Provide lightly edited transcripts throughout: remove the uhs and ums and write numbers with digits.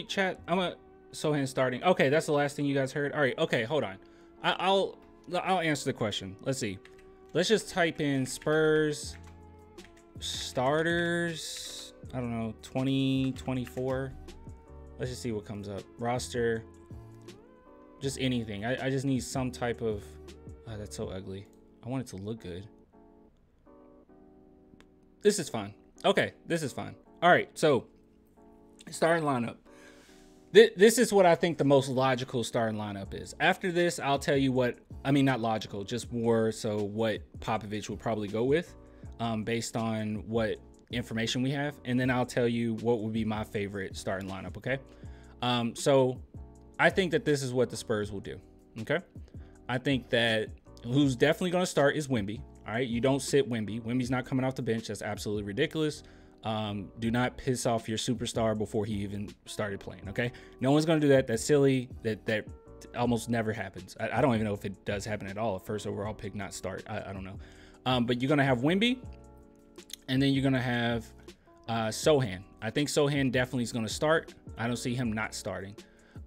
chat. I'm a Sohan starting. Okay, that's the last thing you guys heard. All right. Okay, hold on. I'll answer the question. Let's see. Let's just type in Spurs starters. I don't know, 2024. Let's just see what comes up. Roster. Just anything. I just need some type of. Oh, that's so ugly. I want it to look good. This is fine. Okay, this is fine. All right, so starting lineup. This is what I think the most logical starting lineup is. After this, I'll tell you what, I mean, not logical, just more so what Popovich would probably go with based on what information we have. And then I'll tell you what would be my favorite starting lineup, okay? So I think that this is what the Spurs will do, okay? I think that who's definitely going to start is Wemby, all right? You don't sit Wemby. Wemby's not coming off the bench. That's absolutely ridiculous. Do not piss off your superstar before he even started playing, okay? No one's going to do that. That's silly. That almost never happens. I don't even know if it does happen at all. First overall pick not start. I don't know. But you're going to have Wemby, and then you're going to have Sohan. I think Sohan definitely is going to start. I don't see him not starting.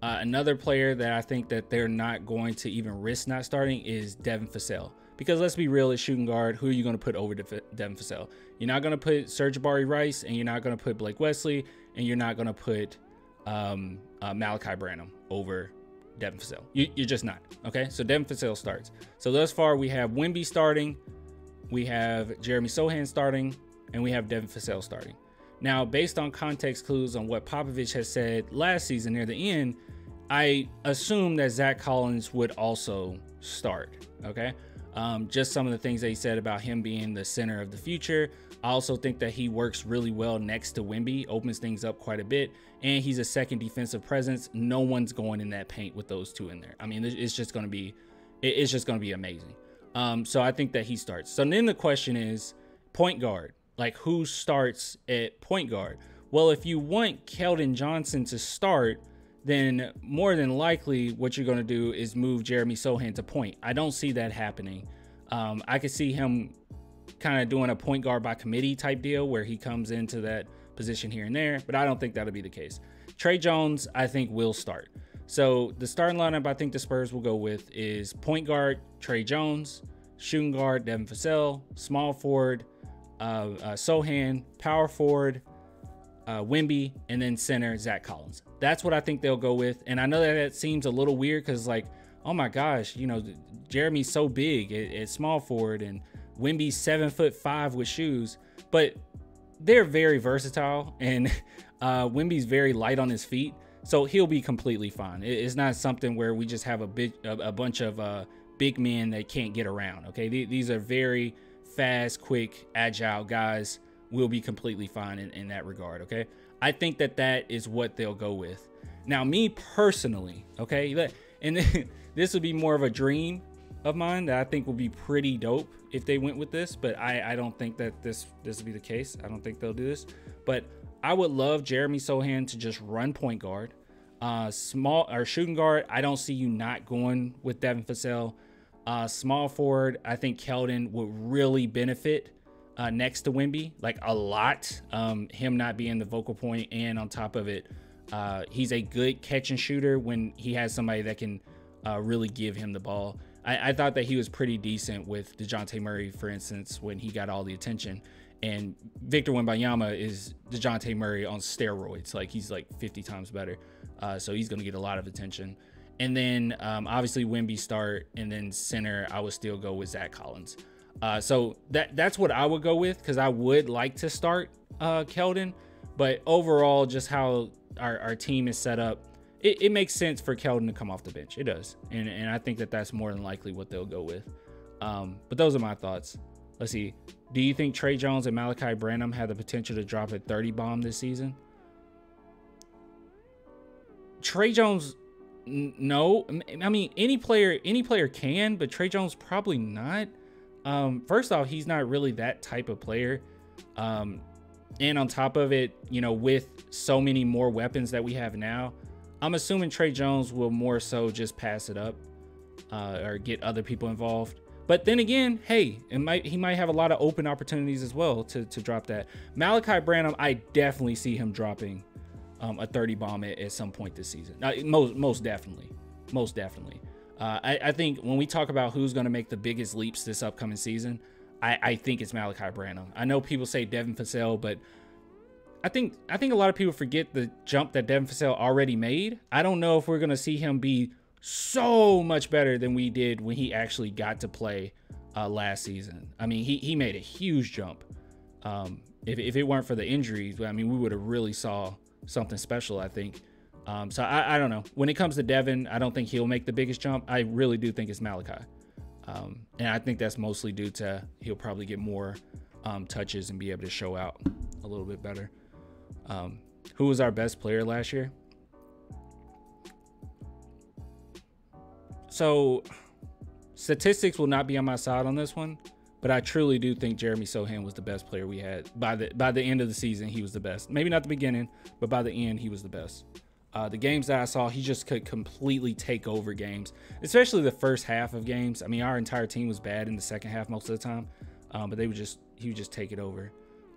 Another player that I think that they're not going to even risk not starting is Devin Vassell. Because let's be real, at shooting guard, who are you going to put over Devin Vassell? You're not going to put Serge Rice, and you're not going to put Blake Wesley, and you're not going to put Malachi Branham over Devin Vassell. You're just not, okay? So Devin Vassell starts. So thus far, we have Wemby starting, we have Jeremy Sohan starting, and we have Devin Vassell starting. Now, based on context clues on what Popovich has said last season near the end, I assume that Zach Collins would also start, okay? Just some of the things that he said about him being the center of the future. I also think that he works really well next to Wemby, opens things up quite a bit, and he's a second defensive presence. No one's going in that paint with those two in there. I mean, it's just going to be, it's just going to be amazing. So I think that he starts. So then the question is point guard, like who starts at point guard? Well, if you want Keldon Johnson to start, then more than likely what you're going to do is move Jeremy Sohan to point. I don't see that happening. I could see him kind of doing a point guard by committee type deal where he comes into that position here and there, but I don't think that'll be the case. Tre Jones, I think, will start. So the starting lineup I think the Spurs will go with is point guard, Tre Jones, shooting guard, Devin Vassell, small forward, Sohan, power forward, Wemby, and then center Zach Collins. That's what I think they'll go with. And I know that seems a little weird because, like, oh my gosh, you know, Jeremy's so big at small forward and Wemby's 7'5" with shoes, but they're very versatile, and Wemby's very light on his feet, so he'll be completely fine. It's not something where we just have a bunch of big men that can't get around. Okay, these are very fast, quick, agile guys. Will be completely fine in that regard. Okay, I think that is what they'll go with. Now, me personally, okay, and this would be more of a dream of mine that I think would be pretty dope if they went with this, but I don't think that this would be the case. I don't think they'll do this, but I would love Jeremy Sohan to just run point guard, small or shooting guard. I don't see you not going with Devin Vassell. Small forward, I think Keldon would really benefit next to Wemby, like a lot. Him not being the vocal point, and on top of it, he's a good catch and shooter when he has somebody that can really give him the ball. I thought that he was pretty decent with DeJounte Murray, for instance, when he got all the attention. And Victor Wembanyama is DeJounte Murray on steroids. Like, he's like 50 times better. So he's going to get a lot of attention. And then obviously Wemby start, and then center, I would still go with Zach Collins. So that's what I would go with, because I would like to start Keldon. But overall, just how our team is set up, it makes sense for Keldon to come off the bench. It does. And I think that that's more than likely what they'll go with. But those are my thoughts. Let's see. Do you think Tre Jones and Malachi Branham have the potential to drop a 30 bomb this season? Tre Jones, no. I mean, any player can, but Tre Jones probably not. First off, he's not really that type of player. And on top of it, you know, with so many more weapons that we have now, I'm assuming Tre Jones will more so just pass it up or get other people involved. But then again, hey, he might have a lot of open opportunities as well to drop that. Malachi Branham, I definitely see him dropping a 30 bomb at some point this season. Most definitely. I think when we talk about who's going to make the biggest leaps this upcoming season, I think it's Malachi Branham. I know people say Devin Vassell, but I think a lot of people forget the jump that Devin Vassell already made. I don't know if we're going to see him be so much better than we did when he actually got to play last season. I mean, he made a huge jump. If it weren't for the injuries, I mean, we would have really saw something special, I think. So I don't know. When it comes to Devin, I don't think he'll make the biggest jump. I really do think it's Malachi. And I think that's mostly due to he'll probably get more touches and be able to show out a little bit better. Who was our best player last year? So statistics will not be on my side on this one, but I truly do think Jeremy Sohan was the best player we had. By the end of the season, he was the best. Maybe not the beginning, but by the end, he was the best. The games that I saw, he just could completely take over games, especially the first half of games. I mean, our entire team was bad in the second half most of the time, but he would just take it over.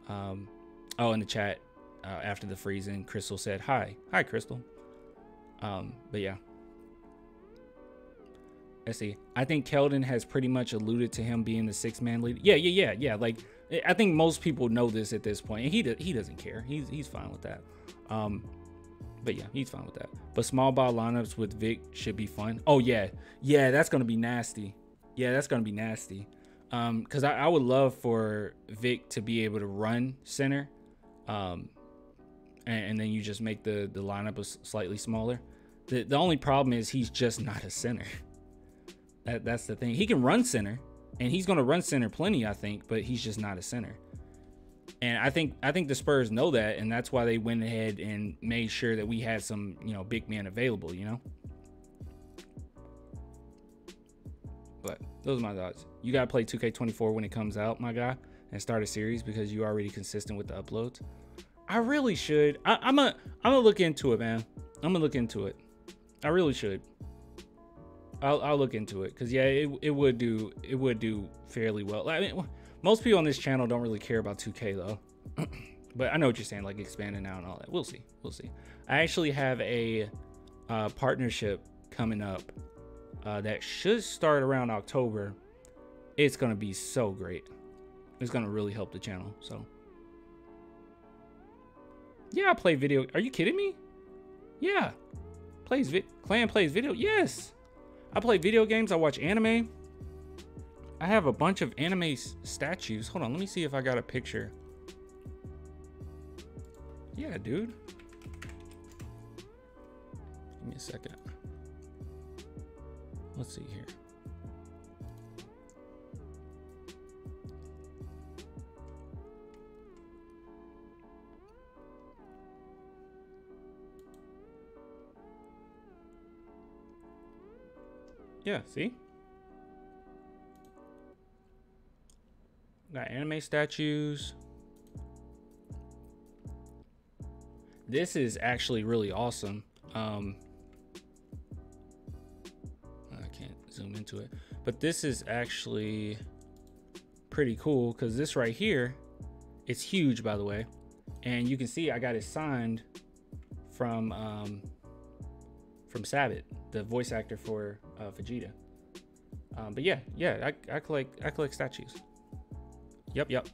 Oh, in the chat, after the freezing, Crystal said, hi, Crystal. But yeah. Let's see. I think Keldon has pretty much alluded to him being the 6-man leader. Yeah. Like, I think most people know this at this point, and he doesn't care. He's fine with that. But yeah, he's fine with that. But small ball lineups with Vic should be fun. Oh yeah, that's gonna be nasty. Because I would love for Vic to be able to run center, and then you just make the lineup slightly smaller. The only problem is he's just not a center. That's the thing. He can run center, and he's gonna run center plenty, I think, but he's just not a center. And I think the Spurs know that, and that's why they went ahead and made sure that we had some, big men available, But those are my thoughts. You gotta play 2K24 when it comes out, my guy, and start a series because you're already consistent with the uploads. I really should. I'm gonna look into it, man. I'm gonna look into it. I really should. I'll look into it because yeah, it would do fairly well. I mean, most people on this channel don't really care about 2K though, but I know what you're saying, like expanding out and all that. We'll see. I actually have a partnership coming up that should start around October. It's gonna be so great. It's gonna really help the channel. So yeah, I play video. Are you kidding me? Yeah, Clan plays video. Yes, I play video games. I watch anime. I have a bunch of anime statues. Hold on, let me see if I got a picture. Yeah, dude. Give me a second. Let's see here. Yeah, see? Got anime statues. This is actually really awesome. I can't zoom into it, but this is actually pretty cool because this right here, it's huge, by the way, and you can see I got it signed from Sabbath, the voice actor for Vegeta. But yeah, I collect statues. Yep.